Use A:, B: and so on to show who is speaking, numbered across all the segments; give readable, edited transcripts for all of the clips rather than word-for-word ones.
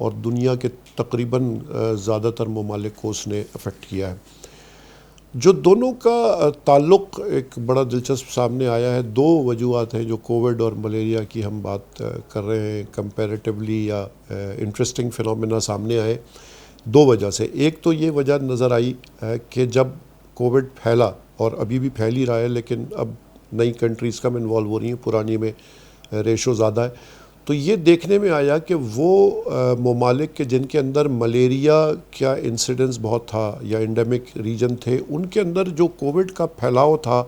A: اور دنیا کے تقریباً زیادہ تر ممالک کو اس نے افیکٹ کیا ہے. جو دونوں کا تعلق ایک بڑا دلچسپ سامنے آیا ہے. دو وجوہات ہیں جو کووڈ اور ملیریا کی ہم بات کر رہے ہیں کمپیریٹیولی یا انٹرسٹنگ فینومینا سامنے آئے دو وجہ سے. ایک تو یہ وجہ نظر آئی کہ جب کووڈ پھیلا اور ابھی بھی پھیل ہی رہا ہے لیکن اب نئی کنٹریز کم انوالو ہو رہی ہیں, پرانی میں ریشو زیادہ ہے, تو یہ دیکھنے میں آیا کہ وہ ممالک کے جن کے اندر ملیریا کا انسیڈنس بہت تھا یا انڈیمک ریجن تھے, ان کے اندر جو کووڈ کا پھیلاؤ تھا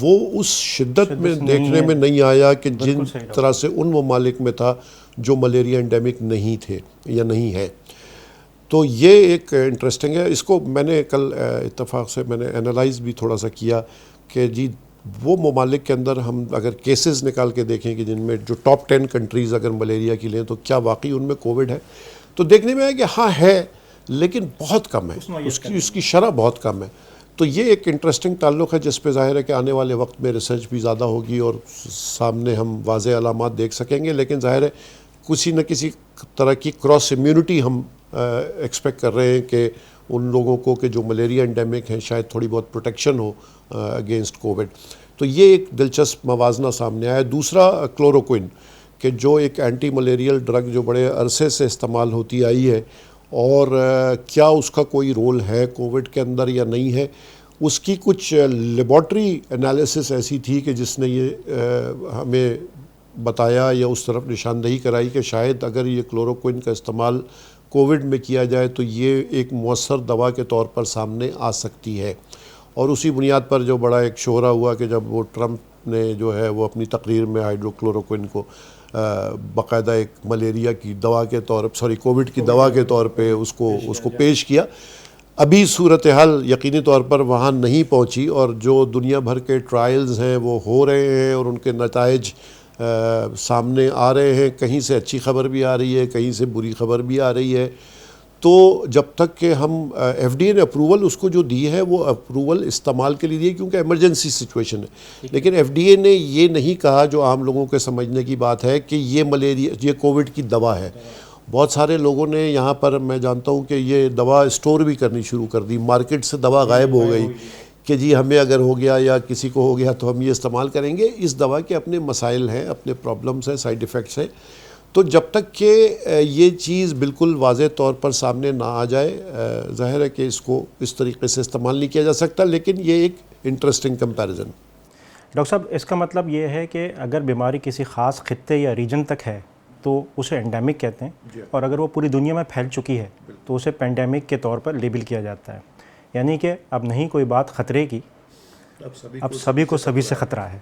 A: وہ اس شدت میں دیکھنے میں نہیں آیا کہ جن طرح سے ان ممالک میں تھا جو ملیریا انڈیمک نہیں تھے یا نہیں ہے. تو یہ ایک انٹرسٹنگ ہے. اس کو میں نے کل اتفاق سے میں نے انالائز بھی تھوڑا سا کیا کہ جی وہ ممالک کے اندر ہم اگر کیسز نکال کے دیکھیں کہ جن میں جو ٹاپ 10 کنٹریز اگر ملیریا کی لیں تو کیا واقعی ان میں کووڈ ہے, تو دیکھنے میں آیا کہ ہاں ہے لیکن بہت کم ہے, اس کی شرح بہت کم ہے. تو یہ ایک انٹرسٹنگ تعلق ہے جس پہ ظاہر ہے کہ آنے والے وقت میں ریسرچ بھی زیادہ ہوگی اور سامنے ہم واضح علامات دیکھ سکیں گے. لیکن ظاہر ہے کسی نہ کسی طرح کی کراس امیونٹی ہم ایکسپیکٹ کر رہے ہیں کہ ان لوگوں کو کہ جو ملیریا انڈیمک ہیں شاید تھوڑی بہت پروٹیکشن ہو اگینسٹ کووڈ. تو یہ ایک دلچسپ موازنہ سامنے آیا. دوسرا کلوروکوئن کہ جو ایک اینٹی ملیریل ڈرگ جو بڑے عرصے سے استعمال ہوتی آئی ہے اور کیا اس کا کوئی رول ہے کووڈ کے اندر یا نہیں ہے. اس کی کچھ لیبارٹری انالیسس ایسی تھی کہ جس نے یہ ہمیں بتایا یا اس طرف نشاندہی کرائی کہ شاید اگر یہ کلوروکوئن کا استعمال کووڈ میں کیا جائے تو یہ ایک مؤثر دوا کے طور پر سامنے آ سکتی ہے. اور اسی بنیاد پر جو بڑا ایک شہرہ ہوا کہ جب وہ ٹرمپ نے جو ہے وہ اپنی تقریر میں ہائیڈرو کلوروکوئن کو باقاعدہ ایک ملیریا کی دوا کے طور کووڈ کی دوا کے طور پہ اس کو پیش کیا. ابھی صورتحال یقینی طور پر وہاں نہیں پہنچی اور جو دنیا بھر کے ٹرائلز ہیں وہ ہو رہے ہیں اور ان کے نتائج سامنے آ رہے ہیں. کہیں سے اچھی خبر بھی آ رہی ہے, کہیں سے بری خبر بھی آ رہی ہے. تو جب تک کہ ہم ایف ڈی اے نے اپروول اس کو جو دی ہے وہ اپروول استعمال کے لیے دی کیونکہ ایمرجنسی سچویشن ہے. لیکن ایف ڈی اے نے یہ نہیں کہا جو عام لوگوں کے سمجھنے کی بات ہے کہ یہ کووڈ کی دوا ہے. بہت سارے لوگوں نے یہاں پر میں جانتا ہوں کہ یہ دوا اسٹور بھی کرنی شروع کر دی. مارکیٹ سے دوا غائب ہو گئی کہ جی ہمیں اگر ہو گیا یا کسی کو ہو گیا تو ہم یہ استعمال کریں گے. اس دوا کے اپنے مسائل ہیں, اپنے پرابلمس ہیں, سائیڈ ایفیکٹس ہیں. تو جب تک کہ یہ چیز بالکل واضح طور پر سامنے نہ آ جائے ظاہر ہے کہ اس کو اس طریقے سے استعمال نہیں کیا جا سکتا. لیکن یہ ایک انٹرسٹنگ کمپیریزن.
B: ڈاکٹر صاحب اس کا مطلب یہ ہے کہ اگر بیماری کسی خاص خطے یا ریجن تک ہے تو اسے انڈیمک کہتے ہیں, اور اگر وہ پوری دنیا میں پھیل چکی ہے تو اسے پینڈیمک کے طور پر لیبل کیا جاتا ہے. یعنی کہ اب نہیں کوئی بات خطرے کی, اب سبھی کو سبھی سے خطرہ ہے.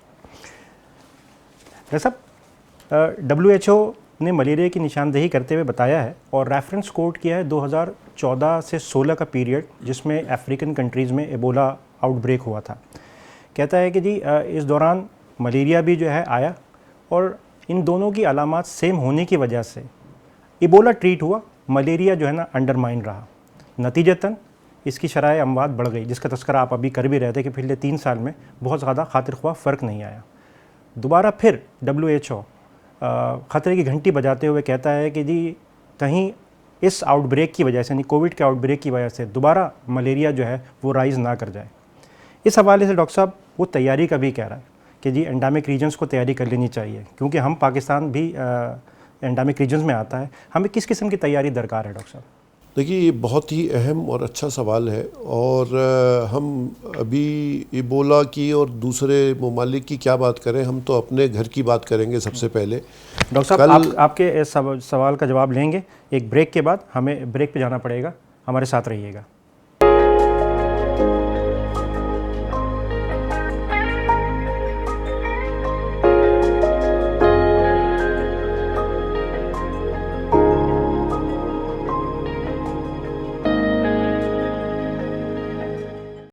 B: ڈاکٹر صاحب WHO نے ملیریا کی نشاندہی کرتے ہوئے بتایا ہے اور ریفرنس کوٹ کیا ہے 2014 سے 16 کا پیریڈ جس میں افریقن کنٹریز میں ایبولا آؤٹ بریک ہوا تھا. کہتا ہے کہ جی اس دوران ملیریا بھی جو ہے آیا اور ان دونوں کی علامات سیم ہونے کی وجہ سے ایبولا ٹریٹ ہوا, ملیریا جو ہے نا انڈرمائن رہا. نتیجتاً اس کی شرح اموات بڑھ گئی جس کا تذکرہ آپ ابھی کر بھی رہے تھے کہ پچھلے 3 سال میں بہت زیادہ خاطر خواہ فرق نہیں آیا. دوبارہ پھر WHO خطرے کی گھنٹی بجاتے ہوئے کہتا ہے کہ جی کہیں اس آؤٹ بریک کی وجہ سے یعنی کووڈ کے آؤٹ بریک کی وجہ سے دوبارہ ملیریا جو ہے وہ رائز نہ کر جائے. اس حوالے سے ڈاکٹر صاحب وہ تیاری کا بھی کہہ رہا ہے کہ جی انڈیمک ریجنز کو تیاری کر لینی چاہیے کیونکہ ہم پاکستان بھی انڈیمک ریجنز میں آتا ہے. ہمیں کس قسم کی تیاری درکار ہے ڈاکٹر صاحب؟
A: دیکھیے یہ بہت ہی اہم اور اچھا سوال ہے اور ہم ابھی ایبولا کی اور دوسرے ممالک کی کیا بات کریں, ہم تو اپنے گھر کی بات کریں گے سب سے پہلے.
B: ڈاکٹر صاحب آپ کے اس سوال کا جواب لیں گے ایک بریک کے بعد. ہمیں بریک پہ جانا پڑے گا, ہمارے ساتھ رہیے گا.